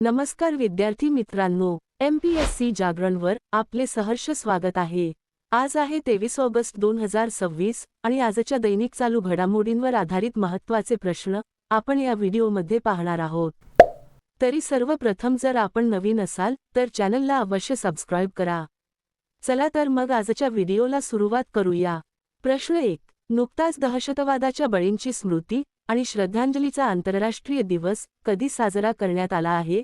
नमस्कार विद्यार्थी मित्रांनो, MPSC जागरणवर आपले सहर्ष स्वागत आहे। आज आहे 23 ऑगस्ट 2026 आणि आजच्या दैनिक चालू घडामोडींवर आधारित महत्त्वाचे प्रश्न आपण या व्हिडिओमध्ये पाहणार आहोत। तरी सर्वप्रथम जर आपण नवीन असाल तर चॅनलला अवश्य सबस्क्राइब करा। चला तर मग आजच्या व्हिडिओला सुरुवात करूया। प्रश्न 1, नुकताच दहशतवादाच्या बळींची स्मृती आणि श्रद्धांजलीचा आंतरराष्ट्रीय दिवस कधी साजरा करण्यात आला आहे?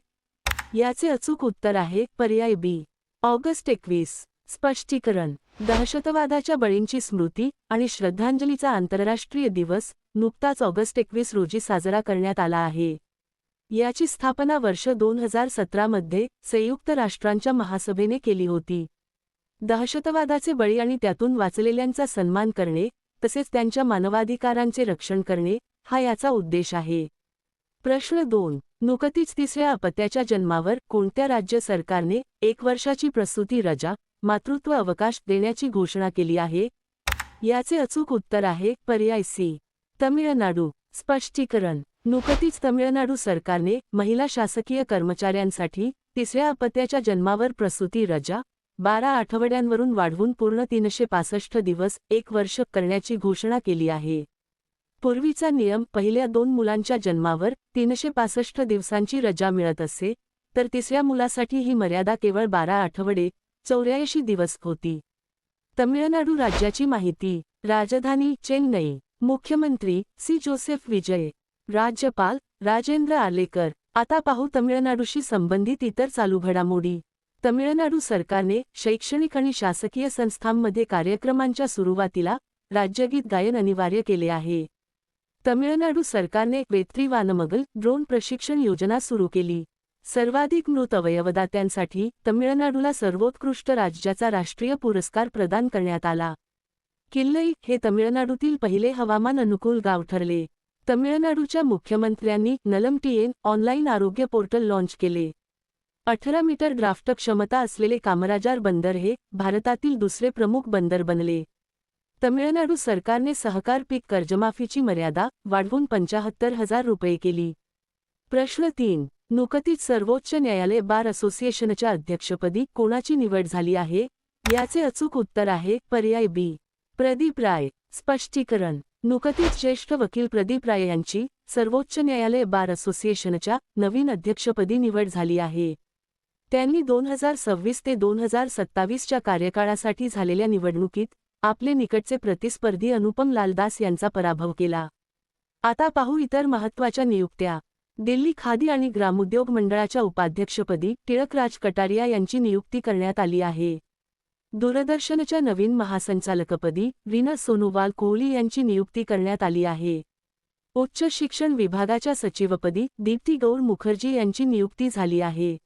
याचे अचूक उत्तर आहे पर्याय बी, ऑगस्ट 21। स्पष्टीकरण: दहशतवादाच्या बळींची स्मृती आणि श्रद्धांजलीचा आंतरराष्ट्रीय दिवस नुकताच ऑगस्ट 21 रोजी साजरा करण्यात आला आहे। याची स्थापना वर्ष 2017 मध्ये संयुक्त राष्ट्रांच्या महासभेने केली होती। दहशतवादाचे बळी आणि त्यातून वाचलेल्यांचा सन्मान करणे तसेच त्यांच्या मानवाधिकारांचे रक्षण करणे हा याचा उद्देश आहे। प्रश्न 2, नुकतीच तिसऱ्या अपत्याच्या जन्मावर कोणत्या राज्य सरकारने 1 वर्षाची प्रसूती रजा, मातृत्व अवकाश देण्याची घोषणा केली आहे? याचे अचूक उत्तर आहे पर्याय सी, तमिळनाडू। स्पष्टीकरण: नुकतीच तमिळनाडू सरकारने महिला शासकीय कर्मचाऱ्यांसाठी तिसऱ्या अपत्याच्या जन्मावर प्रसूती रजा 12 आठवड्यांवरून वाढवून पूर्ण 365 दिवस 1 वर्ष करण्याची घोषणा केली आहे। पूर्वीचा नियम पहिल्या 2 मुलांच्या जन्मावर 365 दिवसांची रजा मिळत असे, तर तिसऱ्या मुलासाठी ही मर्यादा केवळ 12 आठवडे 84 दिवस होती। तमिळनाडू राज्याची माहिती: राजधानी चेन्नई, मुख्यमंत्री सी जोसेफ विजय, राज्यपाल राजेंद्र आर्लेकर। आता पाहू तमिळनाडूशी संबंधित इतर चालू घडामोडी। तमिळनाडू सरकारने शैक्षणिक आणि शासकीय संस्थांमध्ये कार्यक्रमांच्या सुरुवातीला राज्यगीत गायन अनिवार्य केले आहे। तमिळनाडू सरकारने वेत्री वानमगल ड्रोन प्रशिक्षण योजना सुरू केली। सर्वाधिक मृत अवयवदात्यांसाठी तमिळनाडूला सर्वोत्कृष्ट राज्याचा राष्ट्रीय पुरस्कार प्रदान करण्यात आला। किल्लई हे तमिळनाडूतील पहिले हवामान अनुकूल गाव ठरले। तमिळनाडूच्या मुख्यमंत्र्यांनी नलम-TN ऑनलाईन आरोग्य पोर्टल लॉन्च केले। 18 मीटर ड्राफ्ट क्षमता असलेले कामराजार बंदर हे भारतातील दुसरे प्रमुख बंदर बनले। तमिळनाडू सरकारने सहकार पीक कर्जमाफीची मर्यादा वाढवून 75,000 रुपये केली। प्रश्न 3, नुकतीच सर्वोच्च न्यायालय बार असोसिएशनच्या अध्यक्षपदी कोणाची निवड झाली आहे? याचे अचूक उत्तर आहे पर्याय बी, प्रदीप राय। स्पष्टीकरण: नुकतीच ज्येष्ठ वकील प्रदीप राय यांची सर्वोच्च न्यायालय बार असोसिएशनच्या नवीन अध्यक्षपदी निवड झाली आहे। त्यांनी 2026 ते 2027 च्या कार्यकाळासाठी झालेल्या निवडणुकीत आपले निकटचे प्रतिस्पर्धी अनुपम लालदास यांचा पराभव केला। आता पाहू इतर महत्त्वाच्या नियुक्त्या। दिल्ली खादी आणि ग्रामोद्योग मंडळाच्या उपाध्यक्षपदी टिळकराज कटारिया यांची नियुक्ती करण्यात आली आहे। दूरदर्शनच्या नवीन महासंचालकपदी रीना सोनोवाल कोहली यांची नियुक्ती करण्यात आली आहे। उच्च शिक्षण विभागाच्या सचिवपदी दीप्ती गौर मुखर्जी यांची नियुक्ती झाली आहे।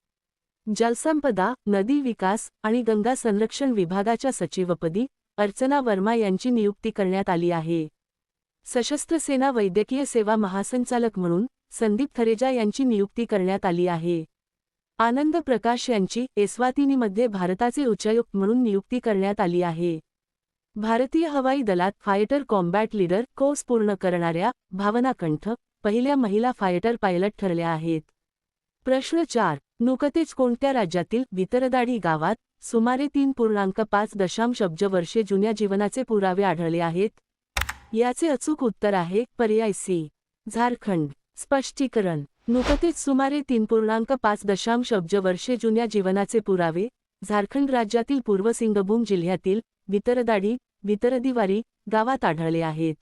जलसंपदा, नदी विकास आणि गंगा संरक्षण विभागाच्या सचिवपदी अर्चना वर्मा यांची नियुक्ती करण्यात आली आहे। सशस्त्र सेना वैद्यकीय सेवा महासंचालक म्हणून संदीप थरेजा यांची नियुक्ती करण्यात आली आहे। आनंद प्रकाश यांची एस्वातिनीमध्ये भारताचे उच्चायुक्त म्हणून नियुक्ती करण्यात आली आहे। भारतीय हवाई दलात फायटर कॉम्बॅट लीडर कोर्स पूर्ण करणाऱ्या भावना कंठ पहिल्या महिला फायटर पायलट ठरल्या आहेत। प्रश्न 4, नुकतेच कोणत्या राज्यातील भितरदाढी गावात सुमारे 3.5 दशलक्ष वर्षे जुन्या जीवनाचे पुरावे आढळले आहेत? याचे अचूक उत्तर आहे पर्याय सी, झारखंड। स्पष्टीकरण: नुकतेच सुमारे 3.5 दशलक्ष वर्षे जुन्या जीवनाचे पुरावे झारखंड राज्यातील पूर्व सिंगभूम जिल्ह्यातील भितरदीवारी गावात आढळले आहेत।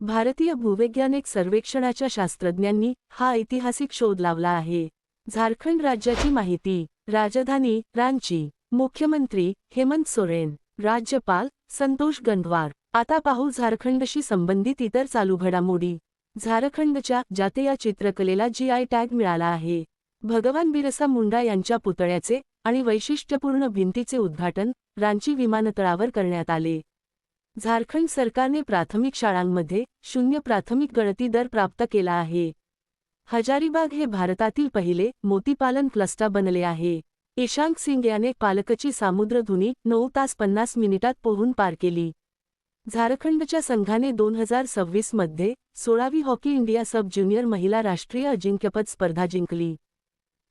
भारतीय भूवैज्ञानिक सर्वेक्षणाच्या शास्त्रज्ञांनी हा ऐतिहासिक शोध लावला आहे। झारखंड राज्याची माहिती: राजधानी रांची, मुख्यमंत्री हेमंत सोरेन, राज्यपाल संतोष गंगवार। आता पाहू झारखंडशी संबंधित इतर चालू घडामोडी। झारखंडच्या जातीय चित्रकलेला GI टॅग मिळाला आहे। भगवान बिरसा मुंडा यांच्या पुतळ्याचे आणि वैशिष्ट्यपूर्ण भिंतीचे उद्घाटन रांची विमानतळावर करण्यात आले। झारखंड सरकारने प्राथमिक शाळांमध्ये 0 प्राथमिक गणती दर प्राप्त केला आहे। हजारीबाग हे भारतातील पहिले मोतीपालन क्लस्टर बनले आहे। ईशांक सिंग याने पालकची सामुद्रधुनी 9 तास 50 मिनिटात पोहून पार केली। झारखंडच्या संघाने 2026 मध्ये 16वी हॉकी इंडिया सब ज्युनियर महिला राष्ट्रीय अजिंक्यपद स्पर्धा जिंकली।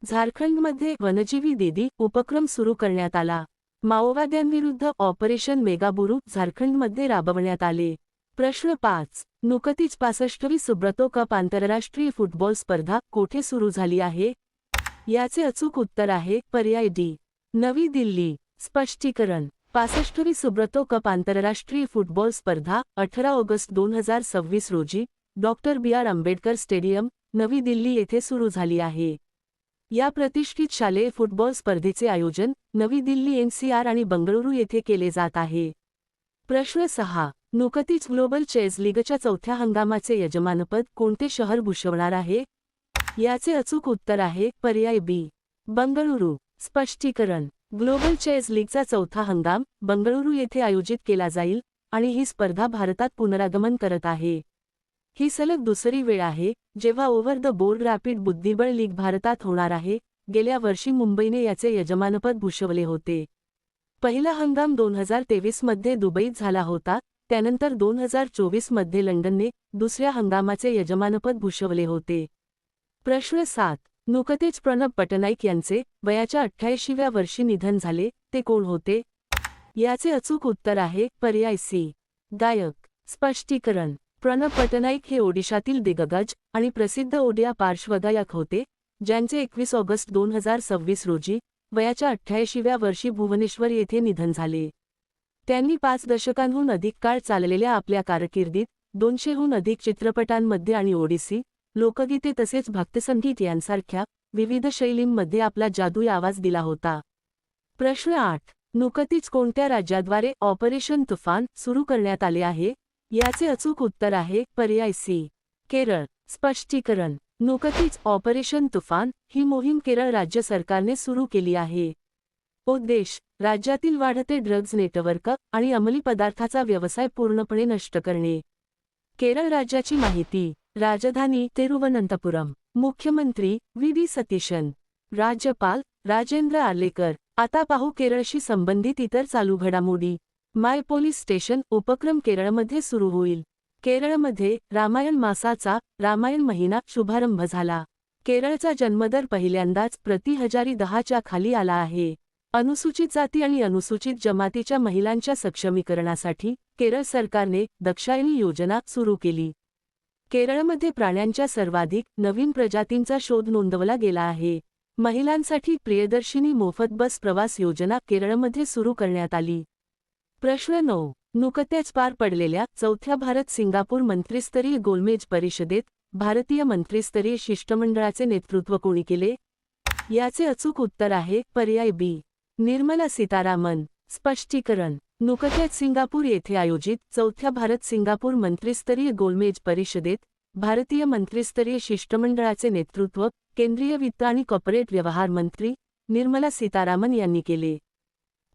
झारखंडमध्ये वनजीवी दीदी उपक्रम सुरू करण्यात आला. माओवाद्यांविरुद्ध ऑपरेशन मेगाबुरू झारखंडमध्ये राबवण्यात आले. प्रश्न 5. नुकतीच 65वी सुब्रतो कप आंतरराष्ट्रीय फुटबॉल स्पर्धा कोठे सुरू झाली आहे? याचे अचूक उत्तर आहे पर्याय डी. नवी दिल्ली. स्पष्टीकरण. 65वी सुब्रतो कप आंतरराष्ट्रीय फुटबॉल स्पर्धा 18 ऑगस्ट 2026 रोजी डॉ. बी.आर. आंबेडकर स्टेडियम, नवी दिल्ली येथे सुरू झाली आहे. या प्रतिष्ठित शालेय फुटबॉल स्पर्धेचे आयोजन नवी दिल्ली एनसीआर आणि बंगळुरू येथे केले जात आहे. प्रश्न 6. नुकतीच ग्लोबल चेस लीगच्या चौथ्या हंगामाचे यजमानपद कोणते शहर भूषवणार आहे? याचे अचूक उत्तर आहे पर्याय बी. बंगळुरू. स्पष्टीकरण. ग्लोबल चेस लीगचा चौथा हंगाम बंगळुरू येथे आयोजित केला जाईल आणि ही स्पर्धा भारतात पुनरागमन करत आहे. ही सलग दुसरी वेळ आहे जेव्हा ओव्हर द बोर्ड रॅपिड बुद्धिबळ लीग भारतात होणार आहे. गेल्या वर्षी मुंबईने याचे यजमानपद भूषवले होते. पहिला हंगाम 2023 मध्ये दुबईत झाला होता. त्यानंतर 2024 मध्ये लंडनने दुसऱ्या हंगामाचे यजमानपद भूषवले होते. प्रश्न 7. नुकतेच प्रणब पटनाईक यांचे वयाच्या 88व्या वर्षी निधन झाले, ते कोण होते? याचे अचूक उत्तर आहे पर्याय सी. गायक. स्पष्टीकरण. प्रणब पटनाईक हे ओडिशातील दिग्गज आणि प्रसिद्ध ओडिया पार्श्वगायक होते, ज्यांचे 21 ऑगस्ट 2026 रोजी वयाच्या 88व्या वर्षी भुवनेश्वर येथे निधन झाले. त्यांनी 5 दशकांहून अधिक काळ चाललेल्या आपल्या कारकिर्दीत 200हून अधिक चित्रपटांमध्ये आणि ओडिसी, लोकगीते तसेच भक्तसंगीत यांसारख्या विविध शैलींमध्ये आपला जादुई आवाज दिला होता. प्रश्न 8. नुकतीच कोणत्या राज्याद्वारे ऑपरेशन तुफान सुरू करण्यात आले आहे? याचे अचूक उत्तर आहे पर्याय सी. केरळ. स्पष्टीकरण. नुकतीच ऑपरेशन तुफान ही मोहीम केरळ राज्य सरकारने सुरू केली आहे. उद्देश राज्यातील वाढते ड्रग्ज नेटवर्क आणि अंमली पदार्थाचा व्यवसाय पूर्णपणे नष्ट करणे. केरळ राज्याची माहिती. राजधानी तिरुवनंतपुरम. मुख्यमंत्री व्ही.डी. सतीशन. राज्यपाल राजेंद्र आर्लेकर. आता पाहू केरळशी संबंधित इतर चालू घडामोडी. माय पोलीस स्टेशन उपक्रम केरळमध्ये सुरू होईल. केरळमध्ये रामायण मासाचा रामायण महिना शुभारंभ झाला. केरळचा जन्मदर पहिल्यांदाच प्रति हजारी 10च्या खाली आला आहे. अनुसूचित जाती आणि अनुसूचित जमातीच्या महिलांच्या सक्षमीकरणासाठी केरळ सरकारने दक्षायनी योजना सुरू केली. केरळमध्ये प्राण्यांच्या सर्वाधिक नवीन प्रजातींचा शोध नोंदवला गेला आहे. महिलांसाठी प्रियदर्शिनी मोफत बस प्रवास योजना केरळमध्ये सुरू करण्यात आली. प्रश्न 9. नुकत्याच पार पडलेल्या चौथ्या भारत-सिंगापूर मंत्रिस्तरीय गोलमेज परिषदेत भारतीय मंत्रिस्तरीय शिष्टमंडळाचे नेतृत्व कोणी केले? याचे अचूक उत्तर आहे पर्याय बी. निर्मला सीतारामन. स्पष्टीकरण. नुकत्याच सिंगापूर येथे आयोजित चौथ्या भारत-सिंगापूर मंत्रिस्तरीय गोलमेज परिषदेत भारतीय मंत्रिस्तरीय शिष्टमंडळाचे नेतृत्व केंद्रीय वित्त आणि कॉर्पोरेट व्यवहार मंत्री निर्मला सीतारामन यांनी केले.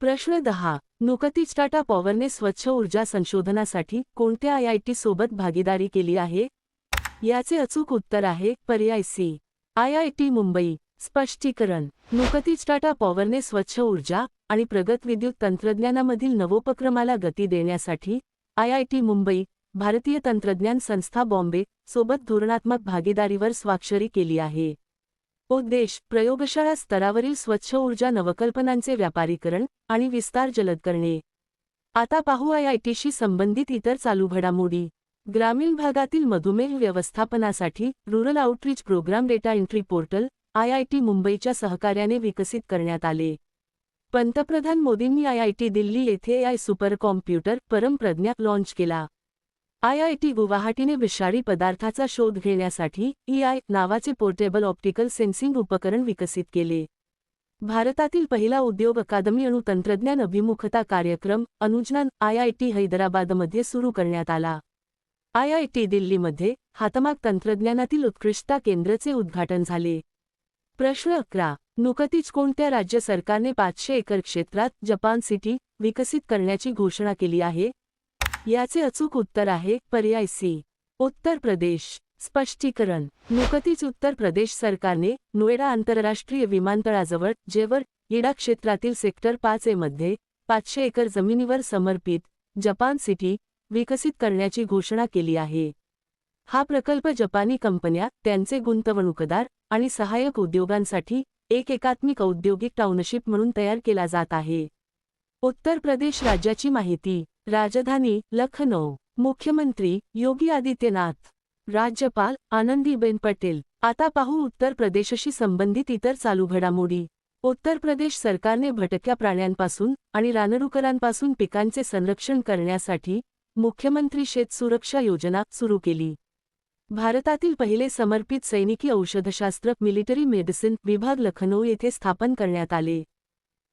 प्रश्न 10. नुकतीच टाटा पॉवरने स्वच्छ ऊर्जा संशोधनासाठी कोणत्या आय.आय.टी. सोबत भागीदारी केली आहे? याचे अचूक उत्तर आहे पर्याय सी. आय.आय.टी. मुंबई. स्पष्टीकरण. नुकतीच टाटा पॉवरने स्वच्छ ऊर्जा आणि प्रगत विद्युत तंत्रज्ञानामधील नवोपक्रमाला गती देण्यासाठी आय.आय.टी. मुंबई, भारतीय तंत्रज्ञान संस्था बॉम्बे सोबत धोरणात्मक भागीदारीवर स्वाक्षरी केली आहे. उद्देश प्रयोगशाळा स्तरावरील स्वच्छ ऊर्जा नवकल्पनांचे व्यापारीकरण आणि विस्तार जलद करणे. आता पाहू आय.आय.टी.शी संबंधित इतर चालू घडामोडी. ग्रामीण भागातील मधुमेह व्यवस्थापनासाठी rural outreach program data entry portal IIT. मुंबईच्या सहकार्याने विकसित करण्यात आले. पंतप्रधान मोदींनी आय.आय.टी. दिल्ली येथे AI सुपरकॉम्प्युटर परमप्रज्ञा लॉन्च केला. आय.आय.टी. गुवाहाटीने विषारी पदार्थाचा शोध घेण्यासाठी EI नावाचे पोर्टेबल ऑप्टिकल सेन्सिंग उपकरण विकसित केले. भारतातील पहिला उद्योग अकादमी अणु तंत्रज्ञान अभिमुखता कार्यक्रम अनुजनान आय.आय.टी. हैदराबादमध्ये सुरू करण्यात आला. आय.आय.टी. दिल्लीमध्ये हातमाग तंत्रज्ञानातील उत्कृष्टता केंद्राचे उद्घाटन झाले. प्रश्न 11. नुकतीच कोणत्या राज्य सरकारने 500 एकर क्षेत्रात जपान सिटी विकसित करण्याची घोषणा केली आहे? याचे अचूक उत्तर आहे पर्याय सी. उत्तर प्रदेश. स्पष्टीकरण. नुकतीच उत्तर प्रदेश सरकारने नोएडा आंतरराष्ट्रीय विमानतळाजवळ जेवर इडा क्षेत्रातील सेक्टर 5A मध्ये 500 एकर जमिनीवर समर्पित जपान सिटी विकसित करण्याची घोषणा केली आहे. हा प्रकल्प जपानी कंपन्या, त्यांचे गुंतवणूकदार आणि सहाय्यक उद्योगांसाठी एक एकात्मिक औद्योगिक टाउनशिप म्हणून तयार केला जात आहे. उत्तर प्रदेश राज्याची माहिती. राजधानी लखनौ. मुख्यमंत्री योगी आदित्यनाथ. राज्यपाल आनंदीबेन पटेल. आता पाहू उत्तर प्रदेशशी संबंधित इतर चालू घडामोडी. उत्तर प्रदेश सरकारने भटक्या प्राण्यांपासून आणि रानडुकरांपासून पिकांचे संरक्षण करण्यासाठी मुख्यमंत्री शेत सुरक्षा योजना सुरू केली. भारतातील पहिले समर्पित सैनिकी औषधशास्त्र मिलिटरी मेडिसिन विभाग लखनौ येथे स्थापन करण्यात आले.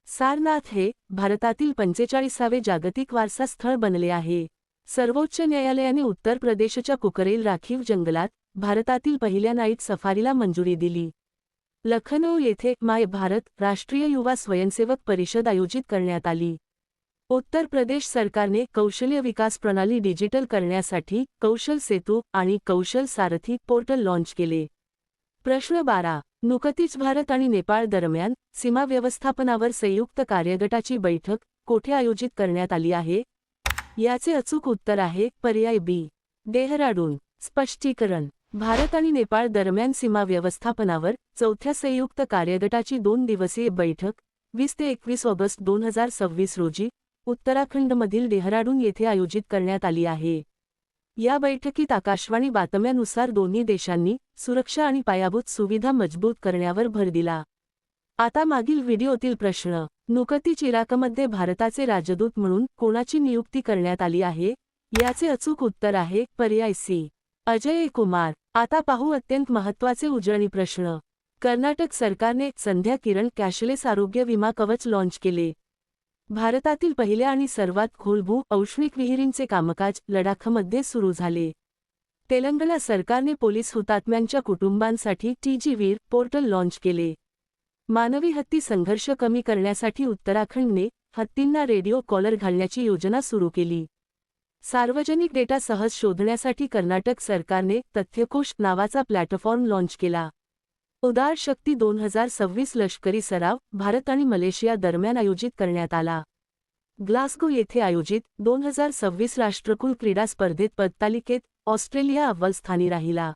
सारनाथ हे भारतातील 45वे जागतिक वारसा स्थळ बनले आहे. सर्वोच्च न्यायालयाने उत्तर प्रदेशच्या कुकरेल राखीव जंगलात भारतातील पहिल्या नाईट सफारीला मंजुरी दिली. लखनौ येथे माय भारत राष्ट्रीय युवा स्वयंसेवक परिषद आयोजित करण्यात आली. उत्तर प्रदेश सरकारने कौशल्य विकास प्रणाली डिजिटल करण्यासाठी कौशल सेतू आणि कौशल सारथी पोर्टल लॉन्च केले. प्रश्न 12. नुकतीच भारत आणि नेपाळ दरम्यान सीमा व्यवस्थापनावर संयुक्त कार्यगटाची बैठक कोठे आयोजित करण्यात आली आहे? याचे अचूक उत्तर आहे पर्याय बी. डेहराडून. स्पष्टीकरण. भारत आणि नेपाळ दरम्यान सीमा व्यवस्थापनावर चौथ्या संयुक्त कार्यगटाची 2 दिवसीय बैठक 20 ते 21 ऑगस्ट 2026 रोजी उत्तराखंडमधील डेहराडून येथे आयोजित करण्यात आली आहे. या बैठकीत आकाशवाणी बातम्यानुसार दोन्ही देशांनी सुरक्षा आणि पायाभूत सुविधा मजबूत करण्यावर भर दिला. आता मागील व्हिडिओतील प्रश्न. नुकतीच इराकमध्ये भारताचे राजदूत म्हणून कोणाची नियुक्ती करण्यात आली आहे? याचे अचूक उत्तर आहे पर्याय सी. अजय कुमार. आता पाहू अत्यंत महत्त्वाचे उजळणी प्रश्न. कर्नाटक सरकारने संध्या किरण कॅशलेस आरोग्य विमा कवच लॉन्च केले. भारतातील पहिल्या आणि सर्वात खोल औष्णिक विहिरींचे कामकाज लडाखमध्ये सुरू झाले. तेलंगणा सरकारने पोलीस हुतात्म्यांच्या कुटुंबांसाठी टीजी वीर पोर्टल लॉन्च केले. मानवी हत्ती संघर्ष कमी करण्यासाठी उत्तराखंडने हत्तींना रेडिओ कॉलर घालण्याची योजना सुरू केली. सार्वजनिक डेटा सहज शोधण्यासाठी कर्नाटक सरकारने तथ्यकोश नावाचा प्लॅटफॉर्म लॉन्च केला. उदार शक्ती 2026 लष्करी सराव भारत आणि मलेशिया दरम्यान आयोजित करण्यात आला. ग्लासगो येथे आयोजित 2026 राष्ट्रकुल क्रीडा स्पर्धेत पदतालिकेत ऑस्ट्रेलिया अव्वल स्थानी राहिला.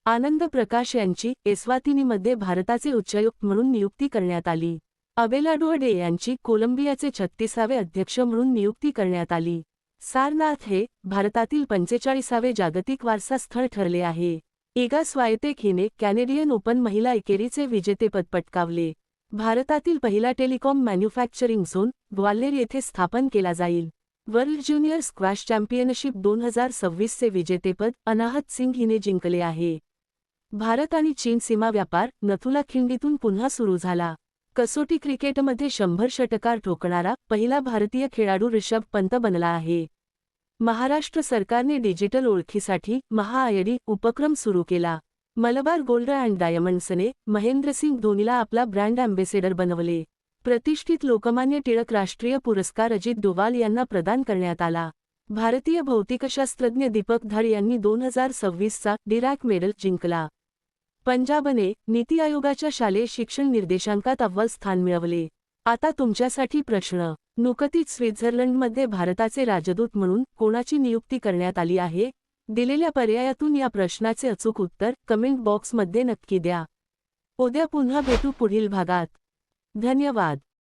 आनंद प्रकाश यांची एस्वातिनीमध्ये भारताचे उच्चायुक्त म्हणून नियुक्ती करण्यात आली. अबेलाडो डे यांची कोलंबियाचे 36वे अध्यक्ष म्हणून नियुक्ती करण्यात आली. सारनाथ हे भारतातील 45वे जागतिक वारसा स्थळ ठरले आहे. इगा स्वायतेक हिने कॅनेडियन ओपन महिला एकेरीचे विजेतेपद पटकावले. भारतातील पहिला टेलिकॉम मॅन्युफॅक्चरिंग झोन ग्वाल्हेर येथे स्थापन केला जाईल. वर्ल्ड ज्युनियर स्क्वॅश चॅम्पियनशिप 2026 चे विजेतेपद अनाहत सिंग हिने जिंकले आहे. भारत आणि चीन सीमा व्यापार नथुला खिंडीतून पुन्हा सुरू झाला. कसोटी क्रिकेटमध्ये 100 षटकार ठोकणारा पहिला भारतीय खेळाडू ऋषभ पंत बनला आहे. महाराष्ट्र सरकारने डिजिटल ओळखीसाठी महाआयडी उपक्रम सुरू केला. मलबार गोल्ड अँड डायमंड्सने महेंद्रसिंग धोनीला आपला ब्रँड अँबेसेडर बनवले. प्रतिष्ठित लोकमान्य टिळक राष्ट्रीय पुरस्कार अजित डोवाल यांना प्रदान करण्यात आला. भारतीय भौतिकशास्त्रज्ञ दीपक धाड यांनी 2026 चा डिरॅक मेडल जिंकला. पंजाबने नीती आयोगाच्या शालेय शिक्षण निर्देशांकात अव्वल स्थान मिळवले. आता तुमच्यासाठी प्रश्न. नुकतीच स्वित्झर्लंडमध्ये भारताचे राजदूत म्हणून कोणाची नियुक्ती करण्यात आली आहे? दिलेल्या पर्यायातून या प्रश्नाचे अचूक उत्तर कमेंट बॉक्समध्ये नक्की द्या. उद्या पुन्हा भेटू पुढील भागात. धन्यवाद.